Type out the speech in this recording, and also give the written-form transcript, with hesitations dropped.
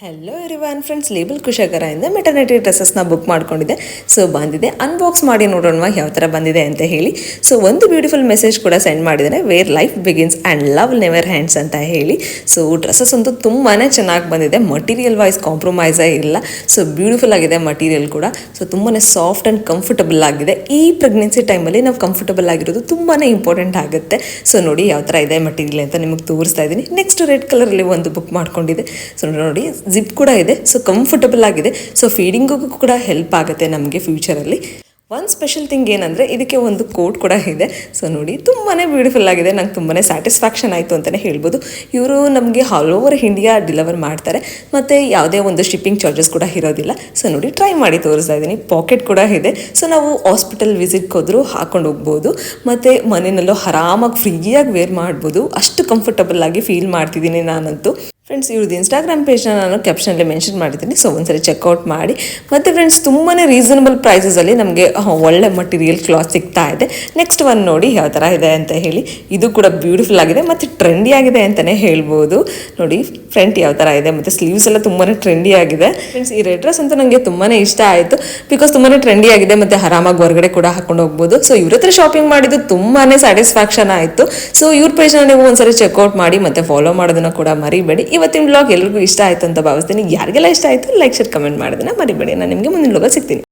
Hello everyone friends, label ಕುಶಾಗರದಿಂದ maternity ಡ್ರೆಸ್ಸಸ್ನ book ಮಾಡ್ಕೊಂಡಿದ್ದೆ. ಸೊ ಬಂದಿದೆ, ಅನ್ಬಾಕ್ಸ್ ಮಾಡಿ ನೋಡೋಣ ಯಾವ ಥರ ಬಂದಿದೆ ಅಂತ ಹೇಳಿ. ಸೊ ಒಂದು ಬ್ಯೂಟಿಫುಲ್ ಮೆಸೇಜ್ ಕೂಡ ಸೆಂಡ್ ಮಾಡಿದ್ದೇನೆ, where life begins and love never ends ಅಂತ ಹೇಳಿ. ಸೊ ಡ್ರೆಸ್ಸಸ್ ಅಂತೂ ತುಂಬಾ ಚೆನ್ನಾಗಿ ಬಂದಿದೆ, ಮಟೀರಿಯಲ್ ವೈಸ್ ಕಾಂಪ್ರಮೈಸೇ ಇಲ್ಲ. ಸೊ ಬ್ಯೂಟಿಫುಲ್ ಆಗಿದೆ ಮಟೀರಿಯಲ್ ಕೂಡ. ಸೊ ತುಂಬಾ ಸಾಫ್ಟ್ ಆ್ಯಂಡ್ ಕಂಫರ್ಟಬಲ್ ಆಗಿದೆ. ಈ ಪ್ರೆಗ್ನೆನ್ಸಿ ಟೈಮಲ್ಲಿ ನಾವು ಕಂಫರ್ಟಬಲ್ ಆಗಿರೋದು ತುಂಬಾ ಇಂಪಾರ್ಟೆಂಟ್ ಆಗುತ್ತೆ. ಸೊ ನೋಡಿ ಯಾವ ಥರ ಇದೆ ಮಟೀರಿಯಲ್ ಅಂತ ನಿಮಗೆ ತೋರಿಸ್ತಾ ಇದ್ದೀನಿ. ನೆಕ್ಸ್ಟ್ ರೆಡ್ ಕಲರಲ್ಲಿ ಒಂದು ಬುಕ್ ಮಾಡ್ಕೊಂಡಿದೆ. ಸೊ ನೋಡಿ ಜಿಪ್ ಕೂಡ ಇದೆ. ಸೊ ಕಂಫರ್ಟಬಲ್ ಆಗಿದೆ. ಸೊ ಫೀಡಿಂಗೂ ಕೂಡ ಹೆಲ್ಪ್ ಆಗುತ್ತೆ ನಮಗೆ ಫ್ಯೂಚರಲ್ಲಿ. ಒಂದು ಸ್ಪೆಷಲ್ ಥಿಂಗ್ ಏನಂದರೆ ಇದಕ್ಕೆ ಒಂದು ಕೋಟ್ ಕೂಡ ಇದೆ. ಸೊ ನೋಡಿ ತುಂಬಾ ಬ್ಯೂಟಿಫುಲ್ ಆಗಿದೆ. ನಂಗೆ ತುಂಬಾ ಸ್ಯಾಟಿಸ್ಫ್ಯಾಕ್ಷನ್ ಆಯಿತು ಅಂತಲೇ ಹೇಳ್ಬೋದು. ಇವರು ನಮಗೆ ಆಲ್ ಓವರ್ ಇಂಡಿಯಾ ಡೆಲಿವರ್ ಮಾಡ್ತಾರೆ ಮತ್ತು ಯಾವುದೇ ಒಂದು ಶಿಪ್ಪಿಂಗ್ ಚಾರ್ಜಸ್ ಕೂಡ ಇರೋದಿಲ್ಲ. ಸೊ ನೋಡಿ ಟ್ರೈ ಮಾಡಿ ತೋರಿಸ್ತಾ ಇದ್ದೀನಿ. ಪಾಕೆಟ್ ಕೂಡ ಇದೆ. ಸೊ ನಾವು ಹಾಸ್ಪಿಟಲ್ ವಿಸಿಟ್ಗೆ ಹೋದರೂ ಹಾಕೊಂಡು ಹೋಗ್ಬೋದು ಮತ್ತು ಮನೆಯಲ್ಲೂ ಆರಾಮಾಗಿ ಫ್ರೀಯಾಗಿ ವೇರ್ ಮಾಡ್ಬೋದು. ಅಷ್ಟು ಕಂಫರ್ಟಬಲ್ ಆಗಿ ಫೀಲ್ ಮಾಡ್ತಿದ್ದೀನಿ ನಾನಂತೂ. ಫ್ರೆಂಡ್ಸ್, ಇವ್ರದ್ದು ಇನ್ಸ್ಟಾಗ್ರಾಮ್ ಪೇಜ್ನ ನಾನು ಕ್ಯಾಪ್ಷನಲ್ಲಿ ಮೆನ್ಷನ್ ಮಾಡಿದ್ದೀನಿ. ಸೊ ಒಂದ್ಸರಿ ಚೆಕ್ಔಟ್ ಮಾಡಿ. ಮತ್ತು ಫ್ರೆಂಡ್ಸ್ ತುಂಬಾ ರೀಸನಬಲ್ ಪ್ರೈಸಸಲ್ಲಿ ನಮಗೆ ಒಳ್ಳೆ ಮಟೀರಿಯಲ್ ಕ್ಲಾತ್ ಸಿಗ್ತಾ ಇದೆ. ನೆಕ್ಸ್ಟ್ ಒಂದು ನೋಡಿ ಯಾವ ಥರ ಇದೆ ಅಂತ ಹೇಳಿ. ಇದು ಕೂಡ ಬ್ಯೂಟಿಫುಲ್ ಆಗಿದೆ ಮತ್ತು ಟ್ರೆಂಡಿ ಆಗಿದೆ ಅಂತಲೇ ಹೇಳ್ಬೋದು. ನೋಡಿ ಫ್ರಂಟ್ ಯಾವ ಥರ ಇದೆ ಮತ್ತು ಸ್ಲೀವ್ಸ್ ಎಲ್ಲ ತುಂಬಾ ಟ್ರೆಂಡಿ ಆಗಿದೆ. ಫ್ರೆಂಡ್ಸ್, ಈ ರೆಡ್ ಡ್ರೆಸ್ ಅಂತೂ ನನಗೆ ತುಂಬಾ ಇಷ್ಟ ಆಯಿತು. ಬಿಕಾಸ್ ತುಂಬಾ ಟ್ರೆಂಡಿ ಆಗಿದೆ ಮತ್ತು ಆರಾಮಾಗಿ ಹೊರಗಡೆ ಕೂಡ ಹಾಕೊಂಡು ಹೋಗ್ಬೋದು. ಸೊ ಇವ್ರ ಹತ್ರ ಶಾಪಿಂಗ್ ಮಾಡಿದ್ದು ತುಂಬಾ ಸ್ಯಾಟಿಸ್ಫ್ಯಾಕ್ಷನ್ ಆಯಿತು. ಸೊ ಇವ್ರ ಪೇಜ್ನ ನೀವು ಒಂದ್ಸರಿ ಚೆಕ್ಔಟ್ ಮಾಡಿ ಮತ್ತು ಫಾಲೋ ಮಾಡೋದನ್ನು ಕೂಡ ಮರಿಬೇಡಿ. ಇವತ್ತಿನ ವ್ಲಾಗ್ ಎಲ್ರಿಗೂ ಇಷ್ಟ ಆಯಿತು ಅಂತ ಭಾವಿಸ್ತೀನಿ. ಯಾರಿಗೆಲ್ಲ ಇಷ್ಟ ಆಯಿತು ಲೈಕ್ ಶೇರ್ ಕಮೆಂಟ್ ಮಾಡೋದನ್ನ ಮರಿಬೇಡಿ. ನಾನು ನಿಮಗೆ ಮುಂದಿನ ವ್ಲಾಗಲ್ಲಿ ಸಿಗ್ತೀನಿ.